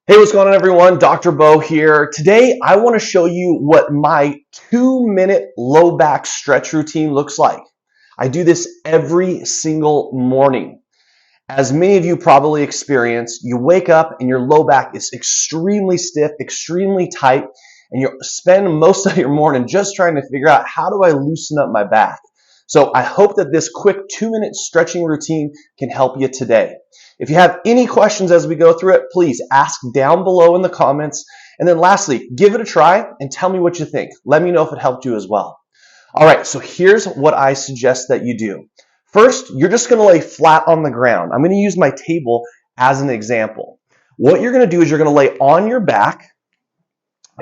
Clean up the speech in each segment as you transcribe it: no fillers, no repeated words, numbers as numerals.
Hey, what's going on, everyone? Dr. Beau here. Today, I want to show you what my 2-minute low back stretch routine looks like. I do this every single morning. As many of you probably experience, you wake up and your low back is extremely stiff, extremely tight, and you spend most of your morning just trying to figure out, how do I loosen up my back? So I hope that this quick 2-minute stretching routine can help you today. If you have any questions as we go through it, please ask down below in the comments. And then lastly, give it a try and tell me what you think. Let me know if it helped you as well. All right, so here's what I suggest that you do. First, you're just going to lay flat on the ground. I'm going to use my table as an example. What you're going to do is you're going to lay on your back,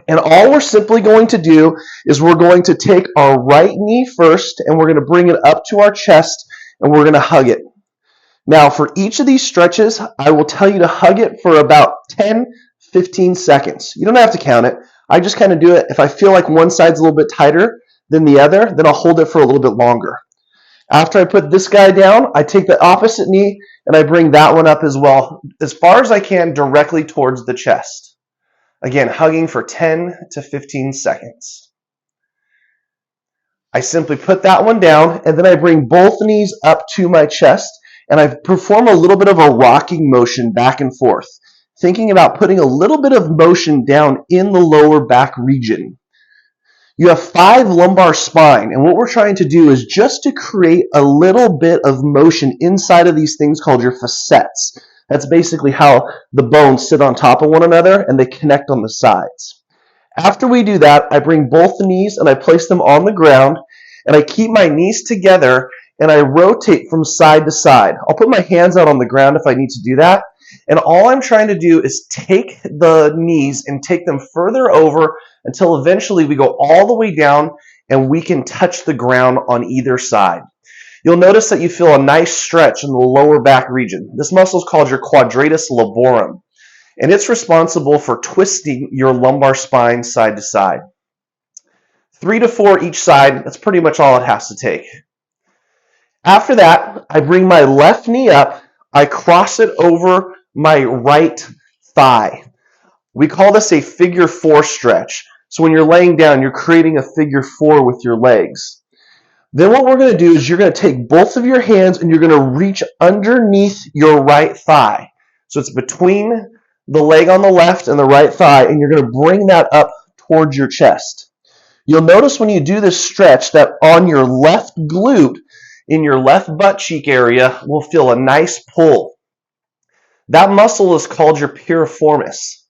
and all we're simply going to do is we're going to take our right knee first, and we're going to bring it up to our chest, and we're going to hug it. Now, for each of these stretches, I will tell you to hug it for about 10-15 seconds. You don't have to count it. I just kind of do it. If I feel like one side's a little bit tighter than the other, then I'll hold it for a little bit longer. After I put this guy down, I take the opposite knee and I bring that one up as well, as far as I can, directly towards the chest. Again, hugging for 10-15 seconds. I simply put that one down, and then I bring both knees up to my chest, and I perform a little bit of a rocking motion back and forth, thinking about putting a little bit of motion down in the lower back region. You have 5 lumbar spine, and what we're trying to do is just to create a little bit of motion inside of these things called your facets. That's basically how the bones sit on top of one another and they connect on the sides. After we do that, I bring both knees and I place them on the ground, and I keep my knees together and I rotate from side to side. I'll put my hands out on the ground if I need to do that. And all I'm trying to do is take the knees and take them further over until eventually we go all the way down and we can touch the ground on either side. You'll notice that you feel a nice stretch in the lower back region. This muscle is called your Quadratus Luborum, and it's responsible for twisting your lumbar spine side to side. 3 to 4 each side, that's pretty much all it has to take. After that, I bring my left knee up, I cross it over my right thigh. We call this a figure 4 stretch. So when you're laying down, you're creating a figure 4 with your legs. Then what we're going to do is you're going to take both of your hands and you're going to reach underneath your right thigh. So it's between the leg on the left and the right thigh, and you're going to bring that up towards your chest. You'll notice when you do this stretch that on your left glute, in your left butt cheek area, will feel a nice pull. That muscle is called your piriformis.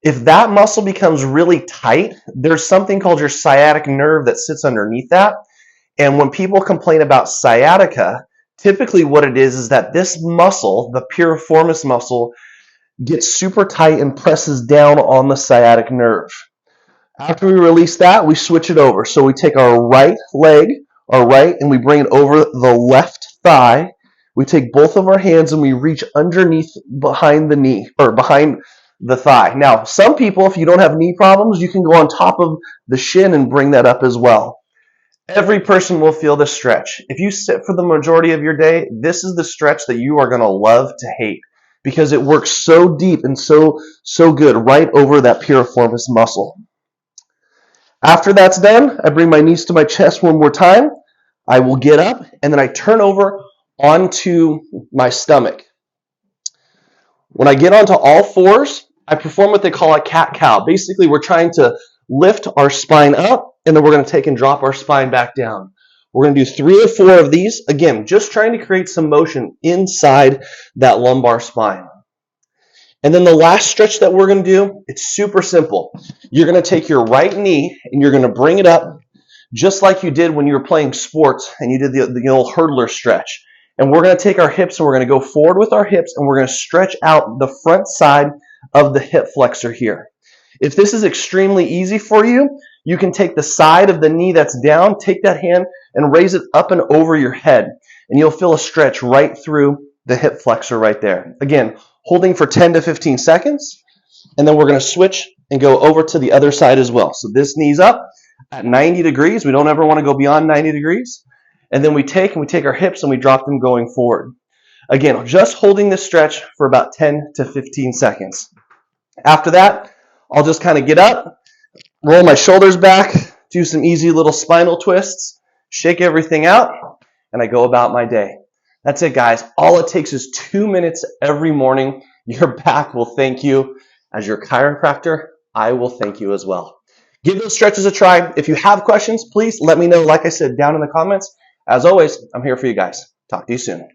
If that muscle becomes really tight, there's something called your sciatic nerve that sits underneath that. And when people complain about sciatica, typically what it is that this muscle, the piriformis muscle, gets super tight and presses down on the sciatic nerve. After we release that, we switch it over. So we take our right leg, and we bring it over the left thigh. We take both of our hands and we reach underneath behind the knee, or behind the thigh. Now, some people, if you don't have knee problems, you can go on top of the shin and bring that up as well. Every person will feel this stretch. If you sit for the majority of your day, this is the stretch that you are going to love to hate, because it works so deep and so good right over that piriformis muscle. After that's done, I bring my knees to my chest one more time. I will get up, and then I turn over onto my stomach. When I get onto all fours, I perform what they call a cat-cow. Basically, we're trying to lift our spine up, and then we're going to take and drop our spine back down. We're going to do 3 or 4 of these. Again, just trying to create some motion inside that lumbar spine. And then the last stretch that we're going to do, it's super simple. You're going to take your right knee and you're going to bring it up just like you did when you were playing sports and you did the old hurdler stretch. And we're going to take our hips and we're going to go forward with our hips, and we're going to stretch out the front side of the hip flexor here. If this is extremely easy for you, you can take the side of the knee that's down, take that hand and raise it up and over your head, and you'll feel a stretch right through the hip flexor right there. Again, holding for 10-15 seconds, and then we're going to switch and go over to the other side as well. So this knee's up at 90 degrees. We don't ever want to go beyond 90 degrees. And then we take our hips and we drop them going forward. Again, just holding this stretch for about 10-15 seconds. After that, I'll just kind of get up, roll my shoulders back, do some easy little spinal twists, shake everything out, and I go about my day. That's it, guys. All it takes is 2 minutes every morning. Your back will thank you. As your chiropractor, I will thank you as well. Give those stretches a try. If you have questions, please let me know, like I said, down in the comments. As always, I'm here for you guys. Talk to you soon.